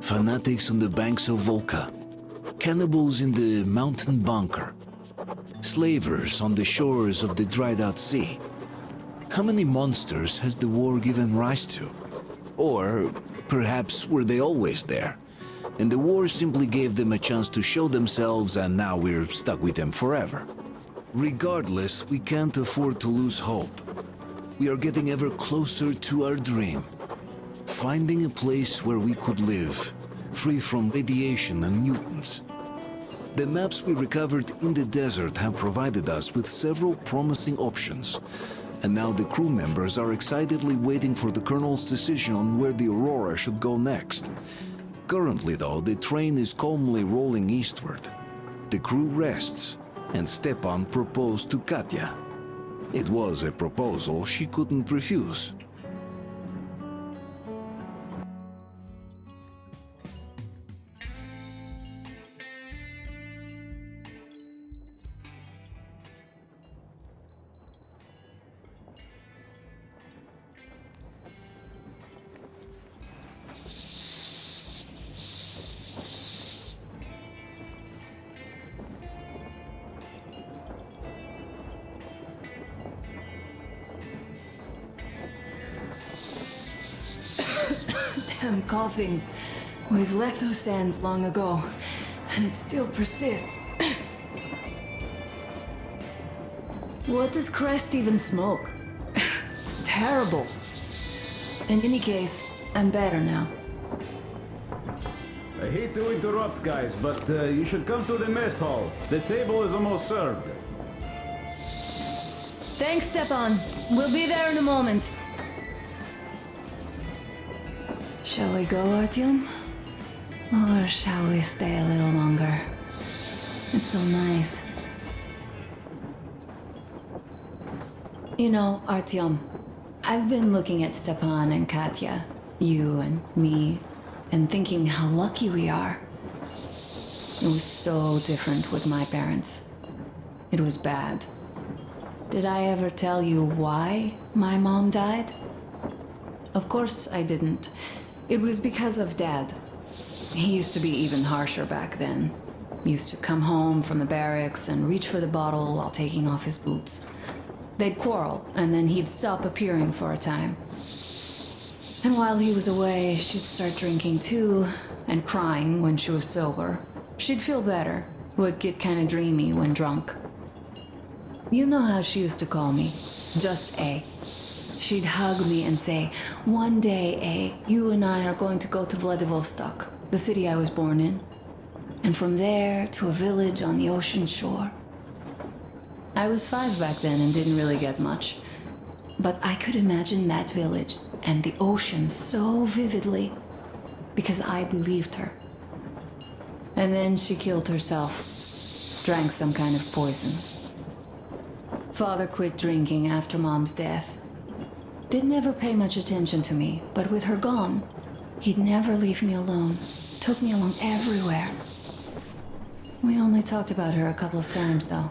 Fanatics on the banks of Volga, cannibals in the mountain bunker, slavers on the shores of the dried-out sea. How many monsters has the war given rise to? Or perhaps were they always there, and the war simply gave them a chance to show themselves and now we're stuck with them forever? Regardless, we can't afford to lose hope. We are getting ever closer to our dream. Finding a place where we could live, free from radiation and mutants. The maps we recovered in the desert have provided us with several promising options. And now the crew members are excitedly waiting for the Colonel's decision on where the Aroura should go next. Currently, though, the train is calmly rolling eastward. The crew rests, and Stepan proposed to Katya. It was a proposal she couldn't refuse. Damn coughing. We've left those sands long ago, and it still persists. What does Crest even smoke? It's terrible. In any case, I'm better now. I hate to interrupt, guys, but you should come to the mess hall. The table is almost served. Thanks, Stepan. We'll be there in a moment. Shall we go, Artyom? Or shall we stay a little longer? It's so nice. You know, Artyom, I've been looking at Stepan and Katya, you and me, and thinking how lucky we are. It was so different with my parents. It was bad. Did I ever tell you why my mom died? Of course I didn't. It was because of Dad. He used to be even harsher back then. He used to come home from the barracks and reach for the bottle while taking off his boots. They'd quarrel, and then he'd stop appearing for a time. And while he was away, she'd start drinking too, and crying when she was sober. She'd feel better, would get kinda dreamy when drunk. You know how she used to call me? Just A. She'd hug me and say, "One day, A, you and I are going to go to Vladivostok, the city I was born in. And from there to a village on the ocean shore." I was 5 back then and didn't really get much. But I could imagine that village and the ocean so vividly because I believed her. And then she killed herself, drank some kind of poison. Father quit drinking after Mom's death. Didn't ever pay much attention to me, but with her gone, he'd never leave me alone. Took me along everywhere. We only talked about her a couple of times, though.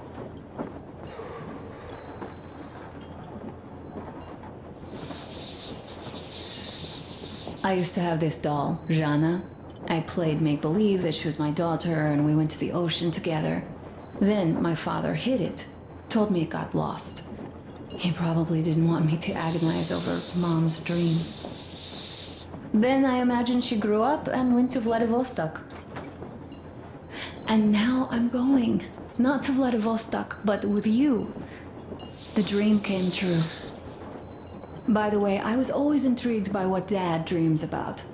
I used to have this doll, Jana. I played make-believe that she was my daughter, and we went to the ocean together. Then my father hid it, told me it got lost. He probably didn't want me to agonize over Mom's dream. Then I imagined she grew up and went to Vladivostok. And now I'm going. Not to Vladivostok, but with you. The dream came true. By the way, I was always intrigued by what Dad dreams about.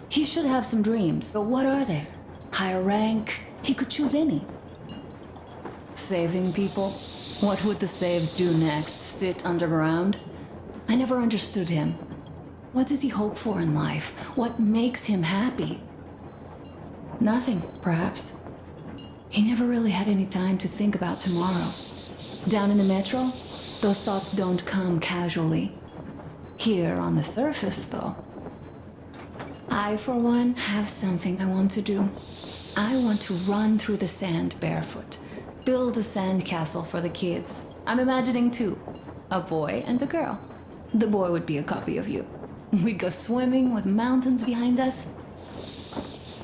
He should have some dreams, but what are they? Higher rank? He could choose any. Saving people? What would the saved do next? Sit underground? I never understood him. What does he hope for in life? What makes him happy? Nothing, perhaps. He never really had any time to think about tomorrow. Down in the metro, those thoughts don't come casually. Here on the surface, though. I, for one, have something I want to do. I want to run through the sand barefoot. Build a sand castle for the kids. I'm imagining 2. A boy and a girl. The boy would be a copy of you. We'd go swimming with mountains behind us.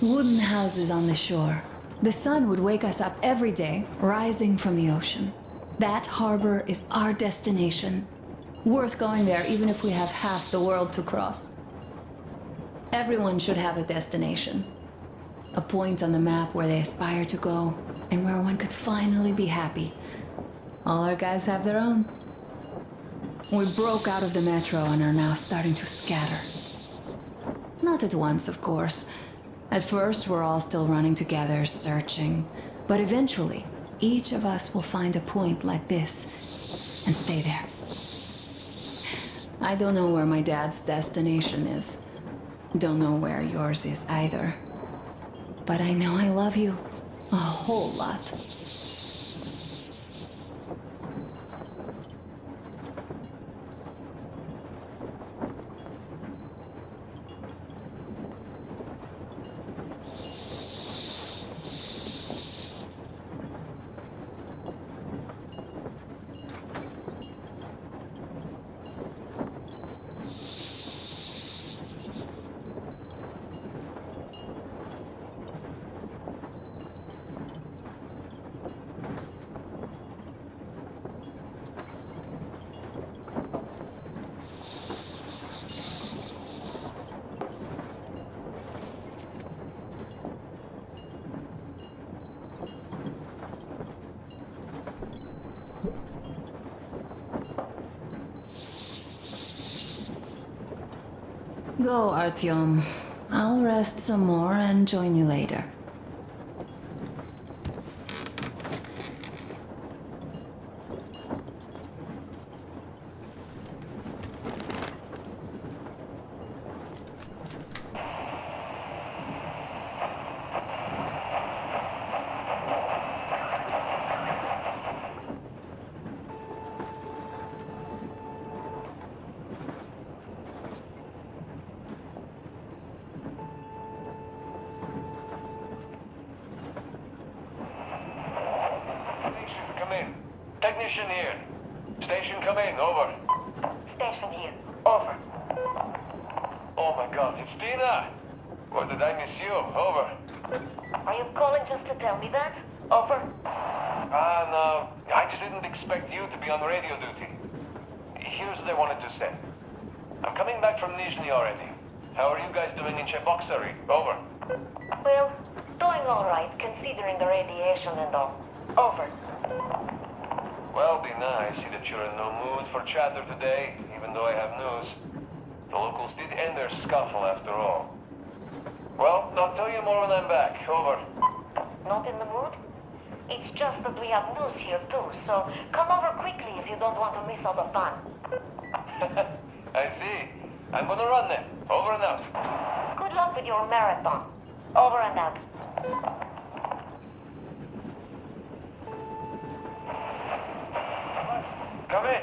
Wooden houses on the shore. The sun would wake us up every day, rising from the ocean. That harbor is our destination. Worth going there even if we have half the world to cross. Everyone should have a destination. A point on the map where they aspire to go, and where one could finally be happy. All our guys have their own. We broke out of the metro and are now starting to scatter. Not at once, of course. At first, we're all still running together, searching. But eventually, each of us will find a point like this and stay there. I don't know where my dad's destination is. Don't know where yours is either. But I know I love you a whole lot. Go, Artyom. I'll rest some more and join you later. Technician here. Station come in, over. Station here, over. Oh my god, it's Tina! Or did I miss you? Over. Are you calling just to tell me that? Over. No. I just didn't expect you to be on radio duty. Here's what I wanted to say. I'm coming back from Nizhny already. How are you guys doing in Cheboksary? Over. Well, doing all right, considering the radiation and all. Over. Well, Dina, I see that you're in no mood for chatter today, even though I have news. The locals did end their scuffle after all. Well, I'll tell you more when I'm back. Over. Not in the mood? It's just that we have news here too, so come over quickly if you don't want to miss all the fun. I see. I'm gonna run then. Over and out. Good luck with your marathon. Over and out. Come in.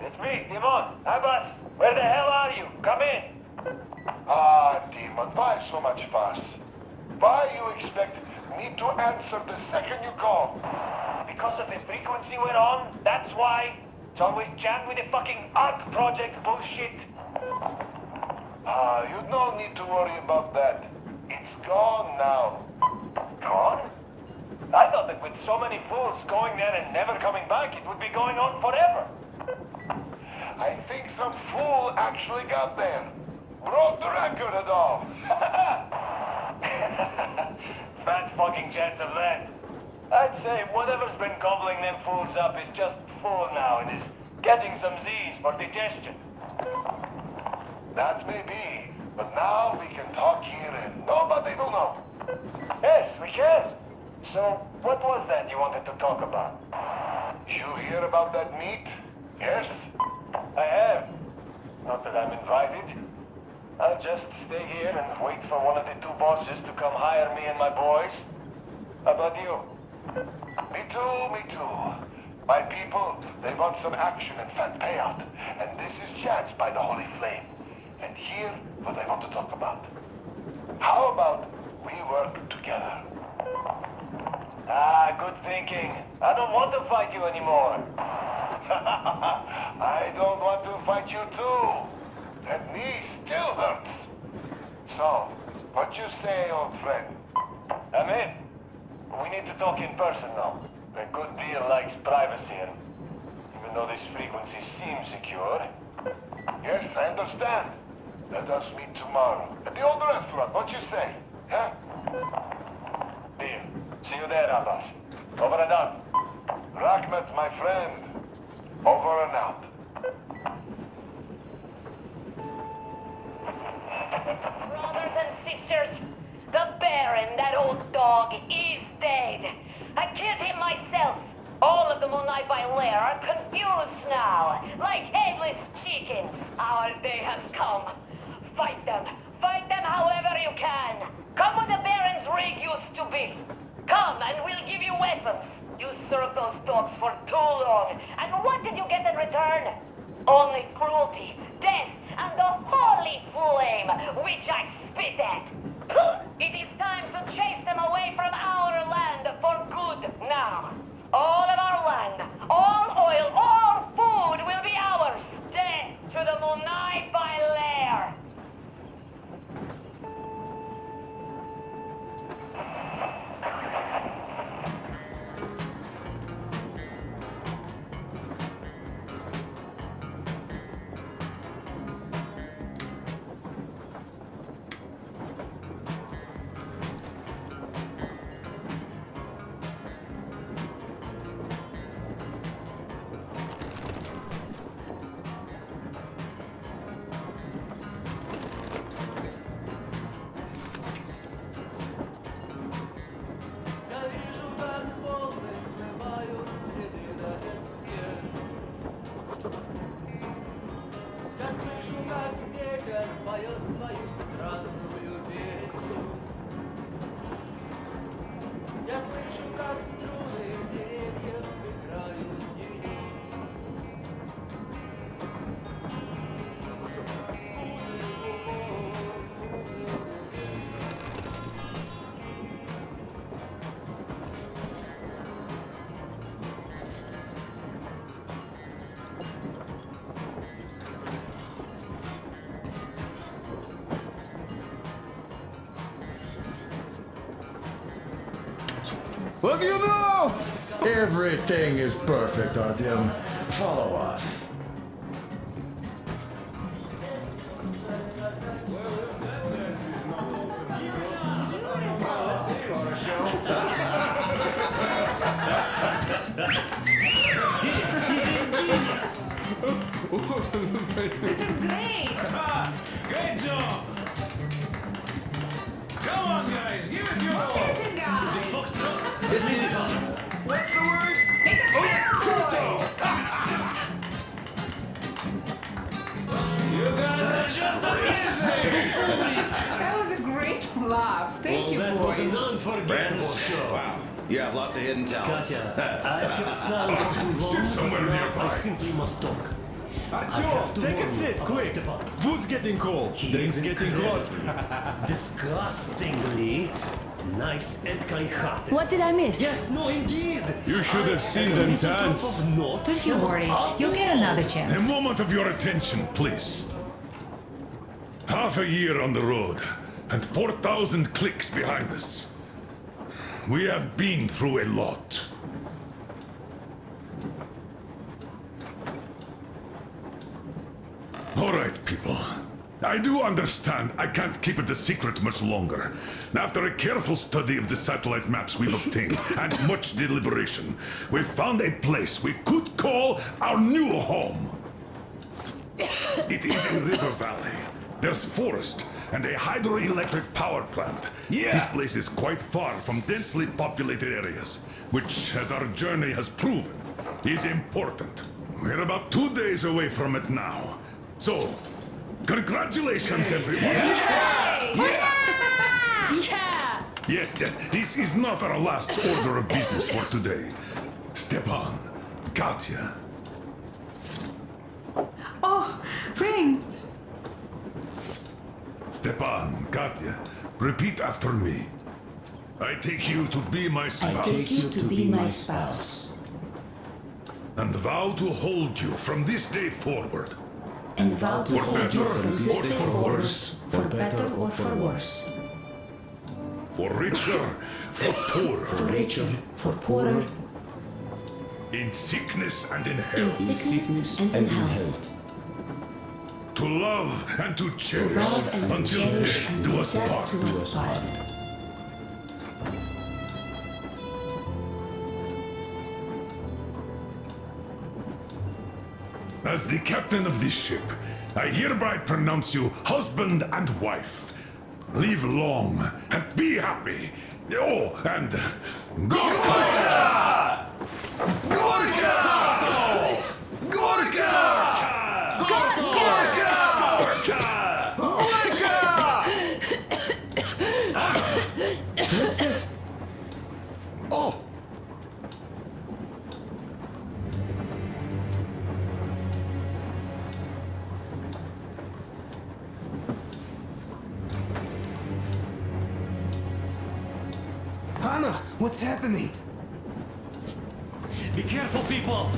It's me, Timon. Hi, boss. Where the hell are you? Come in. Demon, why so much fuss? Why you expect me to answer the second you call? Because of the frequency we're on? That's why? It's always jammed with the fucking ARC project bullshit. You no need to worry about that. It's gone now. Gone? I thought that with so many fools going there and never coming back, it would be going on forever. I think some fool actually got there. Broke the record and all. Fat fucking chance of that. I'd say whatever's been gobbling them fools up is just full now and is getting some Z's for digestion. That may be, but now we can talk here and nobody will know. Yes, we can. So, what was that you wanted to talk about? You hear about that meet? Yes? I have. Not that I'm invited. I'll just stay here and wait for one of the two bosses to come hire me and my boys. How about you? Me too, me too. My people, they want some action and fat payout. And this is chance by the Holy Flame. And here, what I want to talk about. How about we work together? Good thinking. I don't want to fight you anymore. I don't want to fight you too. That knee still hurts. So, What you say, old friend? I'm in. We need to talk in person now. A good deal likes privacy, and even though this frequency seems secure. Yes, I understand. Let us meet tomorrow at the old restaurant. What you say? Huh? Deal. See you there, Abbas. Over and out. Rachmat, my friend. Over and out. Brothers and sisters, the Baron, that old dog, is dead. I killed him myself. All of the Munai by Lair are confused now, like headless chickens. Our day has come. Fight them. Fight them however you can. Come where the Baron's rig used to be. Come and we'll give you weapons. You served those dogs for too long. And what did you get in return? Only cruelty, death, and the holy flame, which I spit at. It is time to chase them away from our land for good now. All of our land, all oil, all food will be ours. Death to the Munai by Lair. What do you know? Everything is perfect, Artyom. Follow us. This is great! Great job! Come on, guys, give it your all! Attention, guys! This is... What's the word? Make a noise! You guys are just amazing! That was a great laugh. Thank you, That was an boys. unforgettable show. Wow. You have lots of hidden talents. Katya, I've kept silent for too long, somewhere but now nearby. I simply must talk. Artyom, take a seat, quick! Food's getting cold, drinks getting hot. Disgustingly nice and kind-hearted. What did I miss? Yes, no, indeed. You should have seen them dance. Don't you worry. You'll get another A chance. moment of your attention, please. Half a year on the road, and 4,000 clicks behind us. We have been through a lot. All right, people. I do understand I can't keep it a secret much longer. After a careful study of the satellite maps we've obtained, and much deliberation, we've found a place we could call our new home. It is a river valley. There's forest and a hydroelectric power plant. Yeah. This place is quite far from densely populated areas, which, as our journey has proven, is important. We're about 2 days away from it now. So, congratulations, everyone! Yeah! Yet, this is not our last order of business for today. Stepan, Katya, Oh, rings! Stepan, Katya, repeat after me. I take you to be my spouse. Take you to be my spouse. And vow to hold you from this day forward. And vow to For hold better you from this day or for forward, worse. for better or for worse. For richer, for poorer. For richer, for poorer, In sickness and in in health. sickness and in health. To love and to To cherish love and to until cherish death do until us death part. do us part. As the captain of this ship, I hereby pronounce you husband and wife. Live long and be happy. Oh, and Gorka! Gorka! Gorka! What's that? Oh! Anna, what's happening? Be careful, people!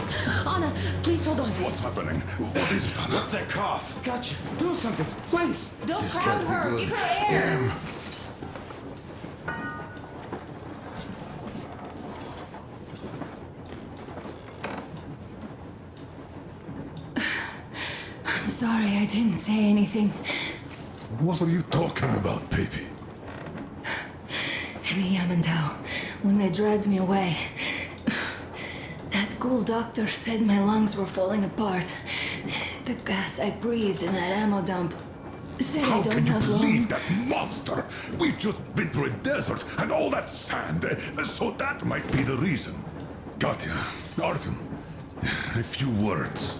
Anna, please hold on. What's happening? What is it, Anna? What's that cough? Gotcha. Do something, please. Don't This crowd can't be her. good. Give her air. Damn. I'm sorry I didn't say anything. What are you talking about, baby? In Yamantau, when they dragged me away, that ghoul doctor said my lungs were falling apart. The gas I breathed in that ammo dump said I How don't can you have believe long. that monster? We've just been through a desert and all that sand, so that might be the reason. Katya, Artyom, a few words.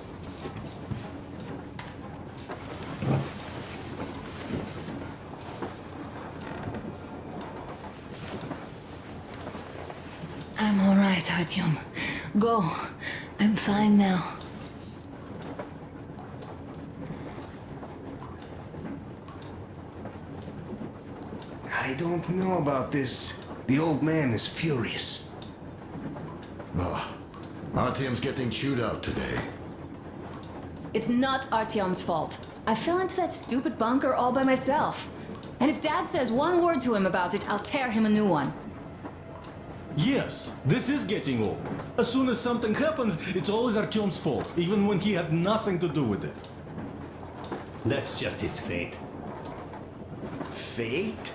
I'm all right, Artyom. Go. I'm fine now. I don't know about this. The old man is furious. Oh, Artyom's getting chewed out today. It's not Artyom's fault. I fell into that stupid bunker all by myself. And if Dad says one word to him about it, I'll tear him a new one. Yes, this is getting old. As soon as something happens, it's always Artyom's fault, even when he had nothing to do with it. That's just his fate. Fate?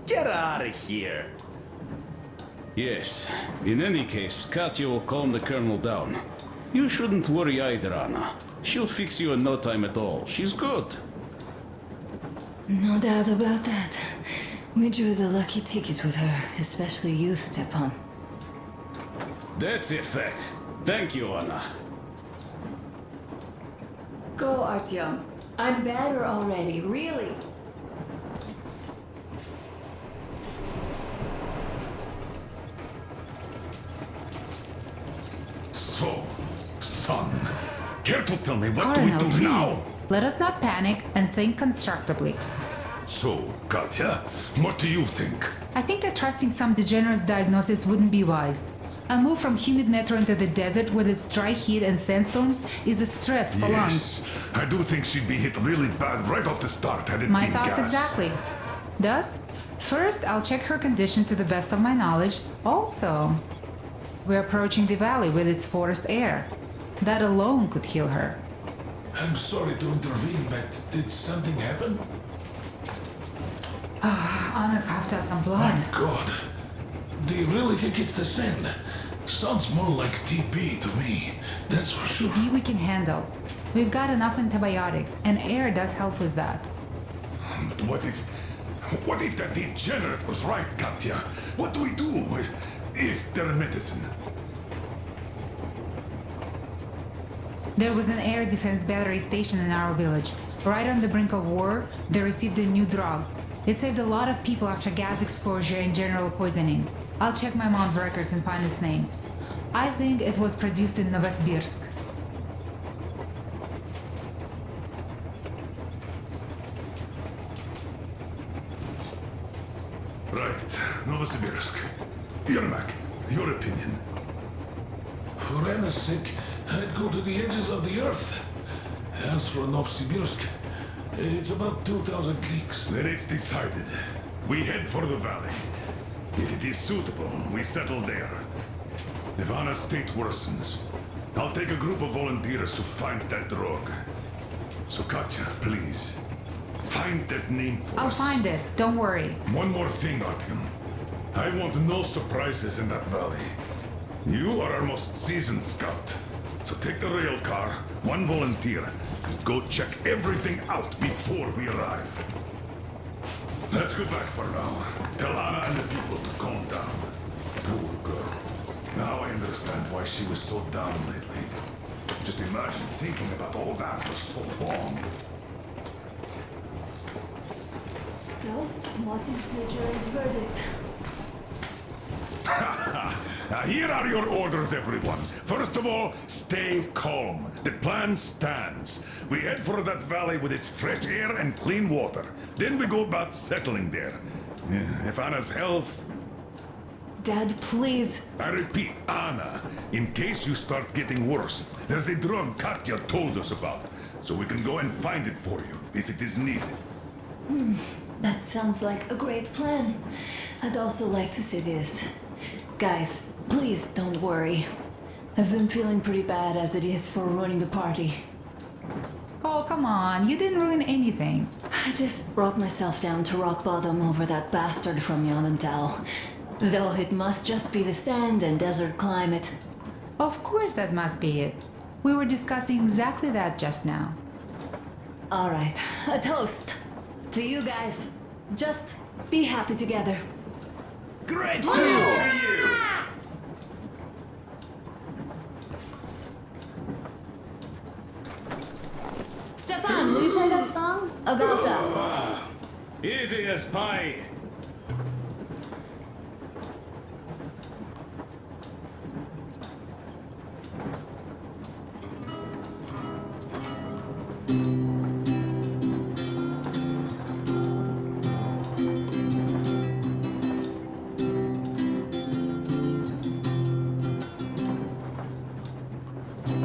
Get out of here! Yes. In any case, Katya will calm the colonel down. You shouldn't worry either, Anna. She'll fix you in no time at all. She's good. No doubt about that. We drew the lucky ticket with her, especially you, Stepan. That's a fact. Thank you, Anna. Go, Artyom. I'm better already, really. So, son, care to tell me what do we Colonel, do please. now? Let us not panic and think constructively. So, Katya, what do you think? I think that trusting some degenerate's diagnosis wouldn't be wise. A move from humid metro into the desert with its dry heat and sandstorms is a stress for lungs. Yes, I do think she'd be hit really bad right off the start had it My been thoughts gas. exactly. Thus, first I'll check her condition to the best of my knowledge. Also, we're approaching the valley with its forest air. That alone could heal her. I'm sorry to intervene, but did something happen? Anna coughed out some blood. My God. Do you really think it's the sand? Sounds more like TB to me, that's for sure. TB we can handle. We've got enough antibiotics, and air does help with that. What if that degenerate was right, Katya? What do we do? Is there medicine? There was an air defense battery station in our village. Right on the brink of war, they received a new drug. It saved a lot of people after gas exposure and general poisoning. I'll check my mom's records and find its name. I think it was produced in Novosibirsk. Right, Novosibirsk. Yermak, your opinion. For Anna's sake, I'd go to the edges of the earth. As for Novosibirsk, it's about 2,000 cliques. Then it's decided. We head for the valley. If it is suitable, we settle there. If Anna's state worsens, I'll take a group of volunteers to find that drug. So Katya, please, find that name for I'll us. find it. Don't worry. One more thing, Artyom. I want no surprises in that valley. You are our most seasoned scout. So take the rail car, one volunteer, and go check everything out before we arrive. Let's go back for now. Tell Anna and the people to calm down. Poor girl. Now I understand why she was so down lately. Just imagine thinking about all that for so long. So, what is the jury's verdict? Now here are your orders, everyone. First of all, stay calm. The plan stands. We head for that valley with its fresh air and clean water. Then we go about settling there. If Anna's health... Dad, please. I repeat, Anna, in case you start getting worse, there's a drug Katya told us about, so we can go and find it for you, if it is needed. That sounds like a great plan. I'd also like to say this. Guys, please don't worry. I've been feeling pretty bad as it is for ruining the party. Oh, come on. You didn't ruin anything. I just brought myself down to rock bottom over that bastard from Yamantau. Though it must just be the sand and desert climate. Of course that must be it. We were discussing exactly that just now. All right, a toast to you guys. Just be happy together. Great See you! Stefan, will you play that song? About us. Easy as pie.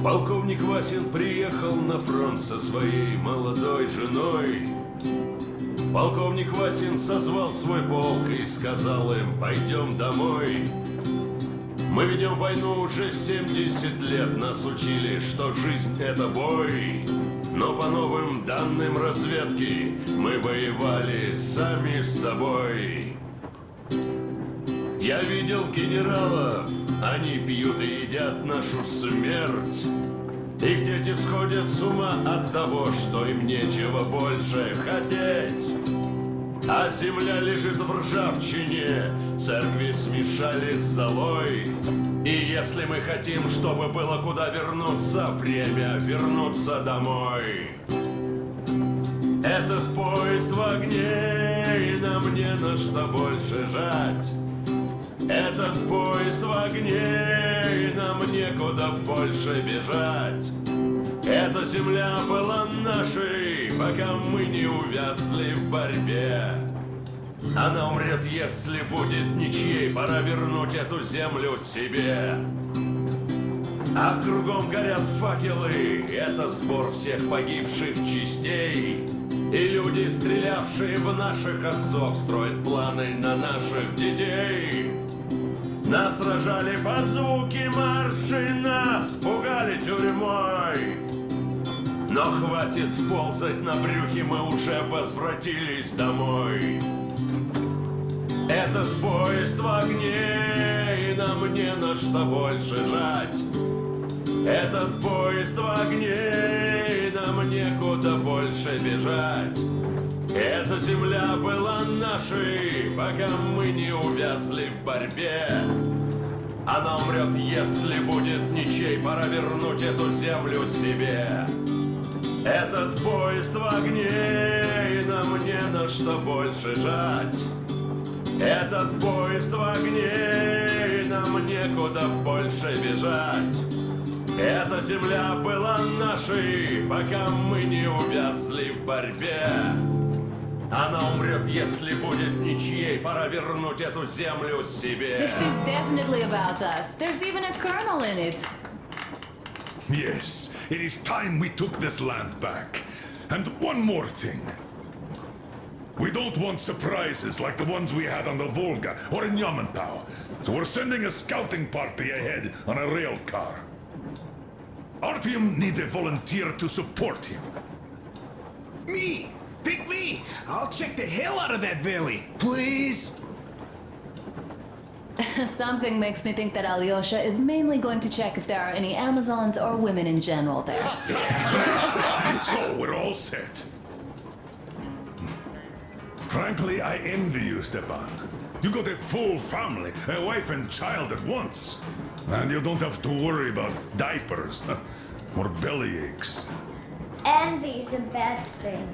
Полковник Васин приехал на фронт со своей молодой женой. Полковник Васин созвал свой полк и сказал им: пойдем домой. Мы ведем войну уже 70 лет, нас учили, что жизнь это бой. Но по новым данным разведки мы воевали сами с собой. Я видел генералов, они пьют и едят нашу смерть. Их дети сходят с ума от того, что им нечего больше хотеть. А земля лежит в ржавчине, церкви смешали с золой. И если мы хотим, чтобы было куда вернуться, время вернуться домой. Этот поезд в огне, и нам не на что больше жать. Этот поезд в огне, и нам некуда больше бежать. Эта земля была нашей, пока мы не увязли в борьбе. Она умрет, если будет ничьей, пора вернуть эту землю себе. А кругом горят факелы, это сбор всех погибших частей. И люди, стрелявшие в наших отцов, строят планы на наших детей. Нас сражали под звуки маршей, нас пугали тюрьмой. Но хватит ползать на брюхе, мы уже возвратились домой. Этот поезд в огне, и нам не на что больше жать. Этот поезд в огне, и нам некуда больше бежать. Эта земля была нашей, пока мы не увязли в борьбе. Она умрет, если будет ничей, пора вернуть эту землю себе. Этот поезд в огне, и нам не на что больше жать. Этот поезд в огне, и нам некуда больше бежать. Эта земля была нашей, пока мы не увязли в борьбе. Она умрет, если будет ничьей, пора вернуть эту землю себе. This is definitely about us. There's even a colonel in it. Yes, it is time we took this land back. And one more thing. We don't want surprises like the ones we had on the Volga or in Yamantau. So we're sending a scouting party ahead on a rail car. Artyom needs a volunteer to support him. Me! Pick me! I'll check the hell out of that valley, please! Something makes me think that Alyosha is mainly going to check if there are any Amazons or women in general there. So we're all set. Frankly, I envy you, Stepan. You got a full family, a wife and child at once. And you don't have to worry about diapers or belly aches. Envy is a bad thing.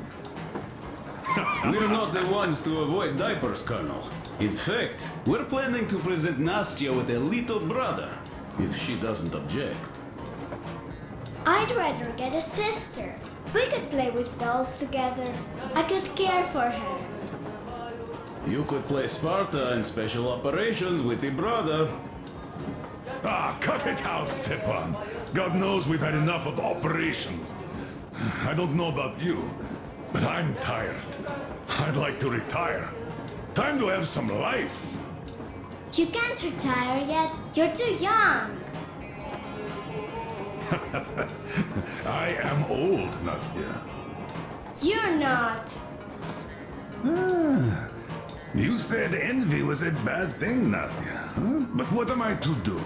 We're not the ones to avoid diapers, Colonel. In fact, we're planning to present Nastya with a little brother, if she doesn't object. I'd rather get a sister. We could play with dolls together. I could care for her. You could play Sparta in special operations with your brother. Ah, cut it out, Stepan. God knows we've had enough of operations. I don't know about you, but I'm tired. I'd like to retire. Time to have some life. You can't retire yet. You're too young. I am old, Nastya. You're not. You said envy was a bad thing, Nastya. Huh? But what am I to do?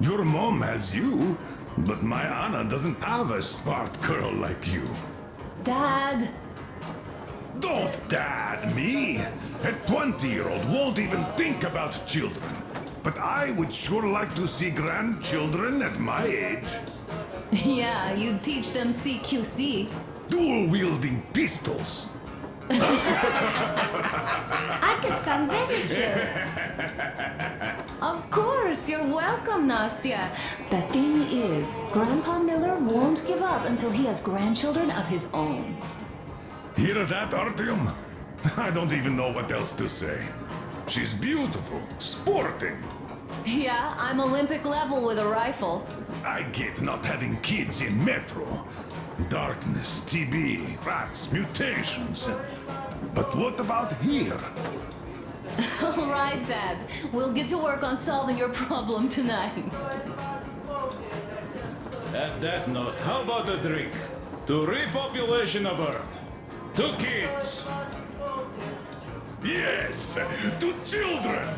Your mom has you, but my Anna doesn't have a smart girl like you. Dad! Don't dad me! A 20-year-old won't even think about children. But I would sure like to see grandchildren at my age. Yeah, you'd teach them CQC. Dual-wielding pistols. I could come visit you. Of course, you're welcome, Nastya. The thing is, Grandpa Miller won't give up until he has grandchildren of his own. Hear that, Artyom? I don't even know what else to say. She's beautiful, sporting. Yeah, I'm Olympic level with a rifle. I get not having kids in Metro. Darkness, TB, rats, mutations. But what about here? All right, Dad. We'll get to work on solving your problem tonight. At that note, how about a drink? To repopulation of Earth. To kids. Yes, to children.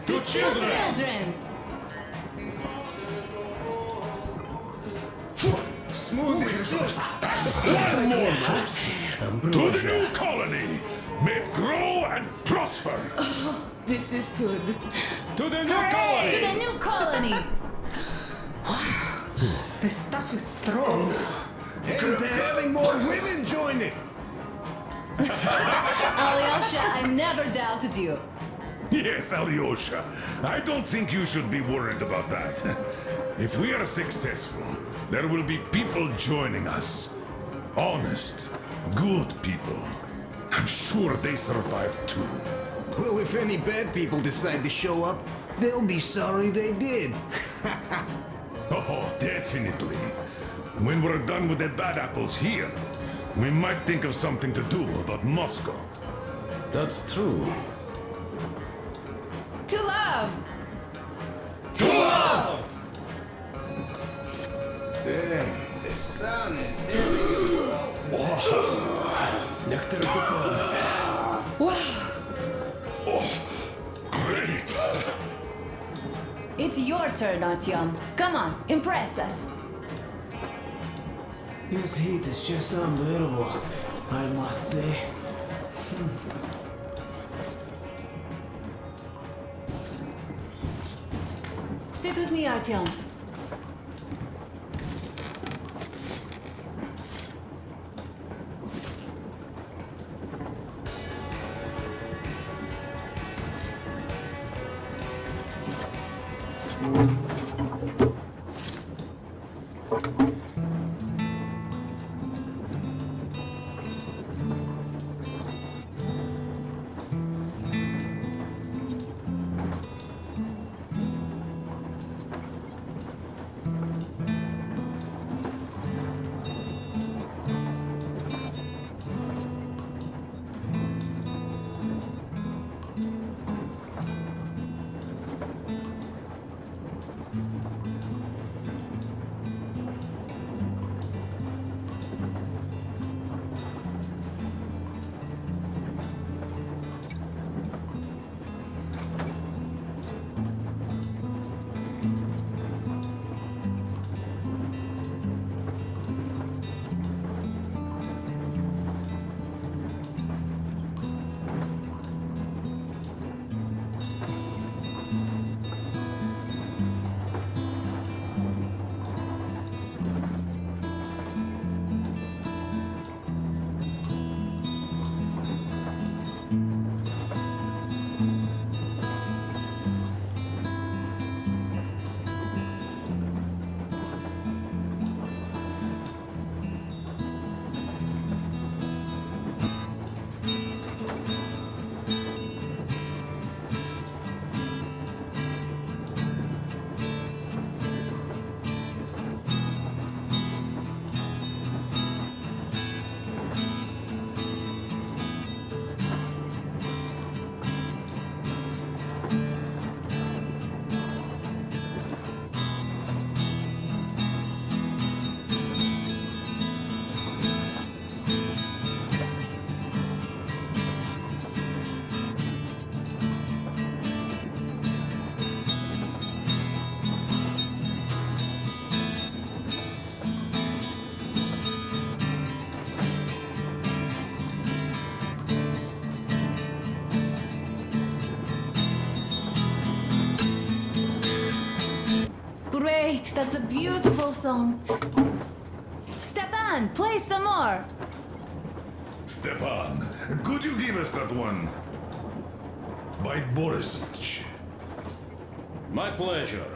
To children. To children. Smooth as silk. One more toast. To the new colony. May it grow and prosper. This is good. To the new To colony. the new colony. The stuff is strong. And to having more women join it. Alyosha, I never doubted you. Yes, Alyosha. I don't think you should be worried about that. If we are successful, there will be people joining us. Honest, good people. I'm sure they survive too. Well, if any bad people decide to show up, they'll be sorry they did. Oh, definitely. When we're done with the bad apples here, we might think of something to do about Moscow. That's true. To love! To love! Damn, the sun is setting. Nectar of the gods. Oh, great. It's your turn, Artyom. Come on, impress us. This heat is just unbearable, I must say. Sit with me, Artyom. That's a beautiful song. Stepan, play some more. Stepan, could you give us that one? By Borisich. My pleasure.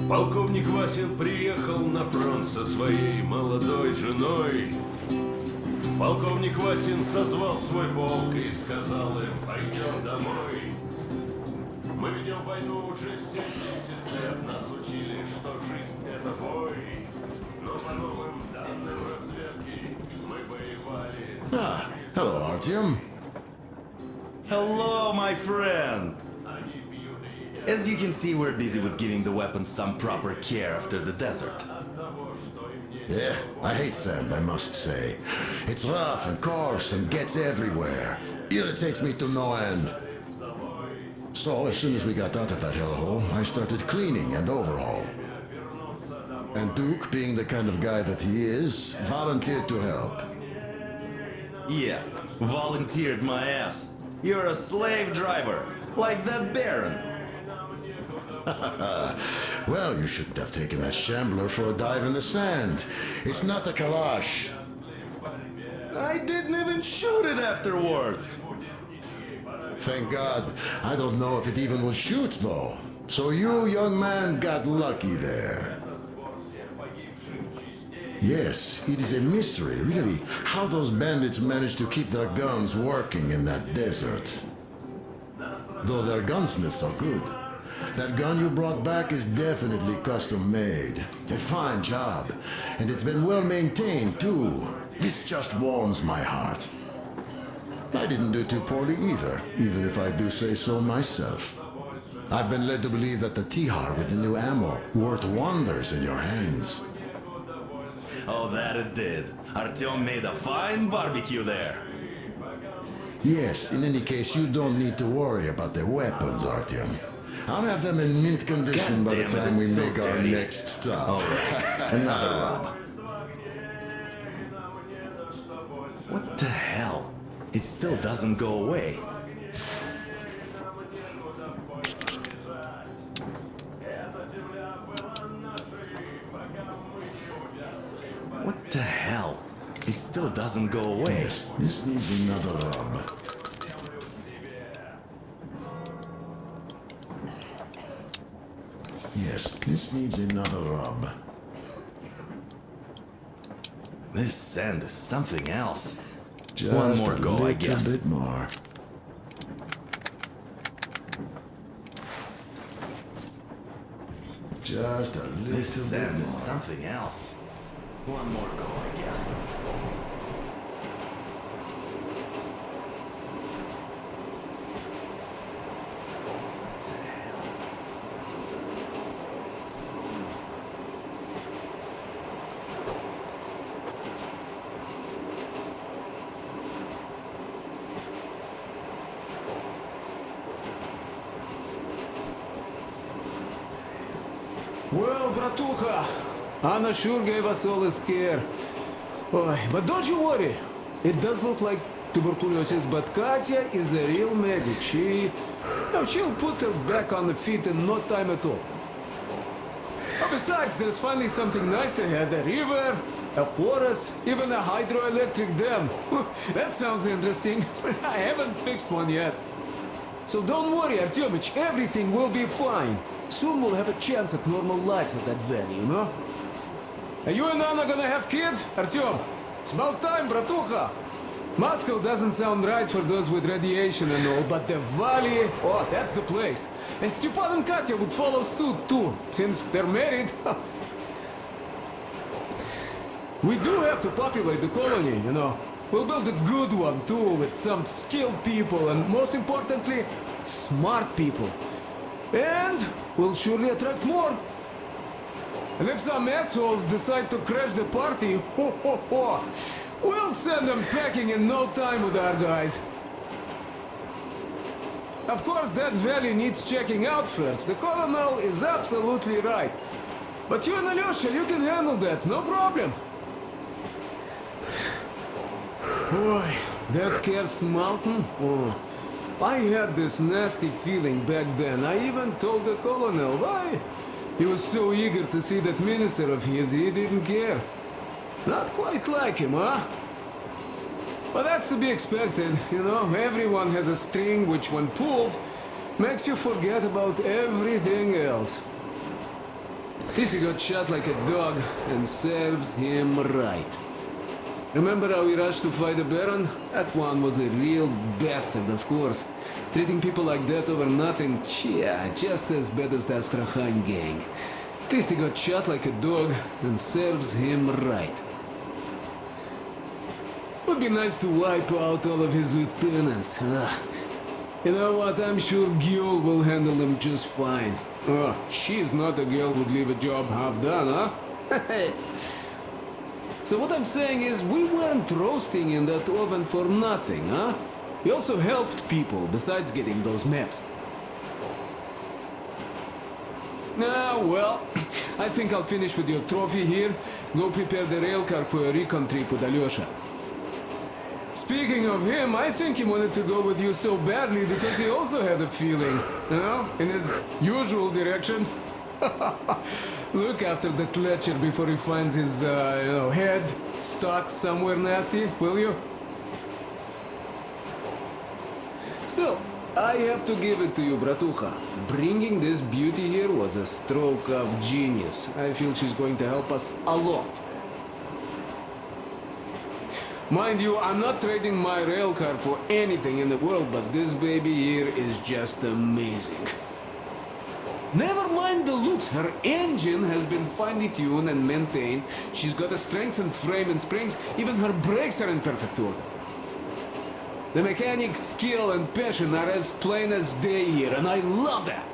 Полковник Васин приехал на фронт со своей молодой женой. Полковник Васин созвал свой полк и сказал им: пойдем домой. Мы ведем войну уже 70 лет, нас учили, что жизнь это бой. Но по новым данным разведки мы воевали. Ah, hello, Artyom. Hello, my friend. As you can see, we're busy with giving the weapons some proper care after the desert. Yeah, I hate sand, I must say. It's rough and coarse and gets everywhere. Irritates me to no end. So, as soon as we got out of that hellhole, I started cleaning and overhaul. And Duke, being the kind of guy that he is, volunteered to help. Yeah, volunteered my ass. You're a slave driver, like that Baron. Well, you shouldn't have taken that shambler for a dive in the sand. It's not a kalash. I didn't even shoot it afterwards. Thank God. I don't know if it even will shoot, though. So you, young man, got lucky there. Yes, it is a mystery, really, how those bandits managed to keep their guns working in that desert. Though their gunsmiths are good. That gun you brought back is definitely custom-made. A fine job. And it's been well maintained, too. This just warms my heart. I didn't do too poorly either, even if I do say so myself. I've been led to believe that the Tihar with the new ammo worked wonders in your hands. Oh, that it did. Artyom made a fine barbecue there. Yes, in any case, you don't need to worry about their weapons, Artyom. I'll have them in mint condition by the time we make our next stop. All right, another rub. What the hell? It still doesn't go away. What the hell? It still doesn't go away. Yes, this needs another rub. Yes, this needs another rub. This sand is something else. Just one more go, I guess. A bit more. Just a little bit more. This sand is something else. One more go, I guess. Well, bratucha, Anna sure gave us all a scare. Oh, but don't you worry. It does look like tuberculosis, but Katya is a real medic. She'll put her back on the feet in no time at all. Oh, besides, there's finally something nice ahead. A river, a forest, even a hydroelectric dam. That sounds interesting, but I haven't fixed one yet. So don't worry, Artyomich, everything will be fine. Soon we'll have a chance at normal lives at that valley, you know? Are you and Anna gonna have kids, Artyom? It's about time, bratucha. Moscow doesn't sound right for those with radiation and all, but the valley, oh, that's the place. And Stepan and Katya would follow suit too, since they're married. We do have to populate the colony, you know. We'll build a good one too, with some skilled people and, most importantly, smart people. And we'll surely attract more. And if some assholes decide to crash the party, we'll send them packing in no time with our guys. Of course, that valley needs checking out first. The colonel is absolutely right. But you and Alyosha, you can handle that, no problem. Boy, that cursed mountain? Oh, I had this nasty feeling back then. I even told the colonel why. He was so eager to see that minister of his, he didn't care. Not quite like him, huh? But that's to be expected, you know. Everyone has a string which, when pulled, makes you forget about everything else. Tissy got shot like a dog, and serves him right. Remember how we rushed to fight the Baron? That one was a real bastard, of course. Treating people like that over nothing, yeah, just as bad as the Astrakhan gang. Tissy got shot like a dog, and serves him right. Would be nice to wipe out all of his lieutenants. You know what, I'm sure Gyul will handle them just fine. She's not a girl who'd leave a job half done, huh? So what I'm saying is, we weren't roasting in that oven for nothing, huh? We also helped people, besides getting those maps. Nah, well, I think I'll finish with your trophy here. Go prepare the railcar for a recon trip with Alyosha. Speaking of him, I think he wanted to go with you so badly because he also had a feeling, you know, in his usual direction. Look after the Kletcher before he finds his, head stuck somewhere nasty, will you? Still, I have to give it to you, Bratucha. Bringing this beauty here was a stroke of genius. I feel she's going to help us a lot. Mind you, I'm not trading my railcar for anything in the world, but this baby here is just amazing. Never mind the looks, her engine has been finely tuned and maintained, she's got a strengthened frame and springs, even her brakes are in perfect order. The mechanic's skill and passion are as plain as day here, and I love that.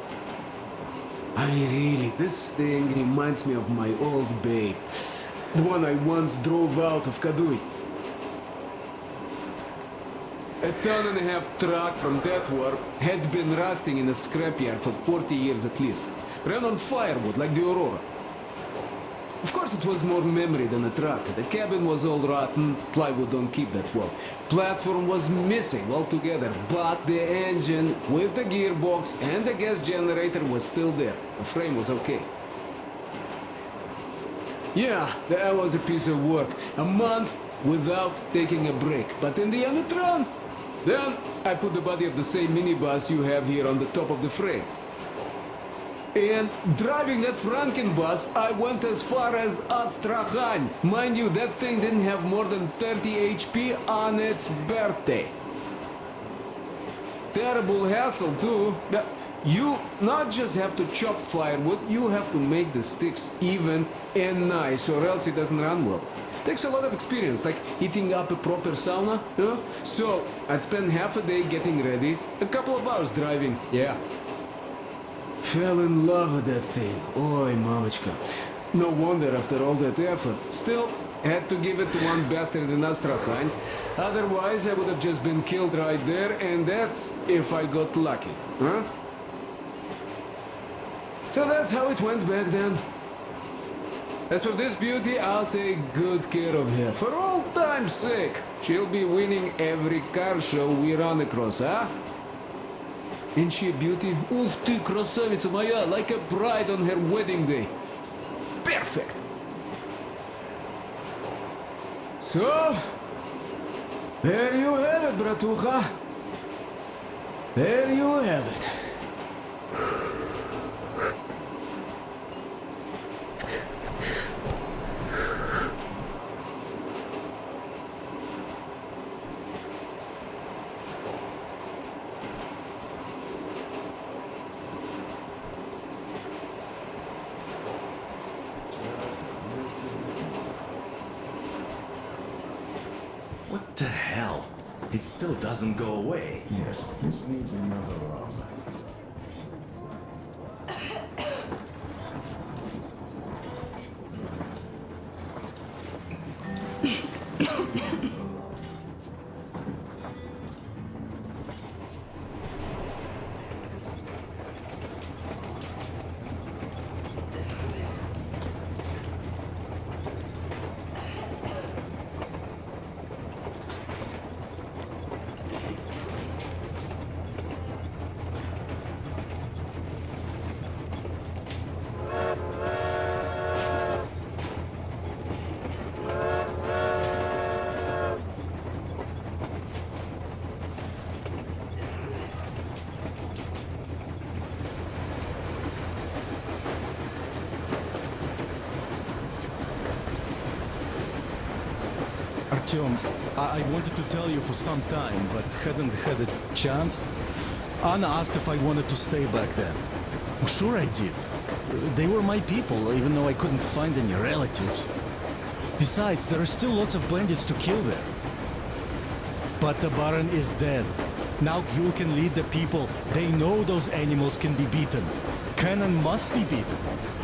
This thing reminds me of my old babe, the one I once drove out of Kadui. A ton-and-a-half truck from that war had been rusting in a scrapyard for 40 years at least. Ran on firewood like the Aroura. Of course it was more memory than a truck. The cabin was all rotten, plywood don't keep that well. Platform was missing altogether, but the engine with the gearbox and the gas generator was still there. The frame was okay. Yeah, that was a piece of work. A month without taking a break. But in the end it ran. Then I put the body of the same minibus you have here on the top of the frame. And driving that Frankenbus, I went as far as Astrakhan. Mind you, that thing didn't have more than 30 HP on its birthday. Terrible hassle too. You not just have to chop firewood, you have to make the sticks even and nice, or else it doesn't run well. Takes a lot of experience, like heating up a proper sauna, you know? So, I'd spend half a day getting ready, a couple of hours driving, yeah. Fell in love with that thing. Oi, mamachka. No wonder after all that effort. Still, had to give it to one bastard in Astrakhan. Otherwise, I would have just been killed right there, and that's if I got lucky, huh? So that's how it went back then. As for this beauty, I'll take good care of her. For all time's sake, she'll be winning every car show we run across, huh? Ain't she a beauty? Ух ты, красавица моя, like a bride on her wedding day. Perfect! So, there you have it, Bratucha. There you have it. What the hell? It still doesn't go away. Yes, this needs another rub. Artyom, I wanted to tell you for some time, but hadn't had a chance. Anna asked if I wanted to stay back then. Sure I did. They were my people, even though I couldn't find any relatives. Besides, there are still lots of bandits to kill there. But the Baron is dead. Now Yul can lead the people. They know those animals can be beaten. Cannon must be beaten.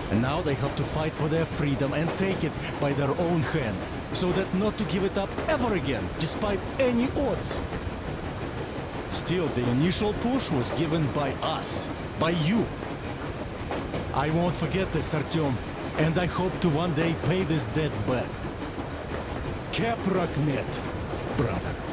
And now they have to fight for their freedom and take it by their own hand, so that not to give it up ever again, despite any odds. Still, the initial push was given by us, by you. I won't forget this, Artyom, and I hope to one day pay this debt back. Kep Rakmet, brother.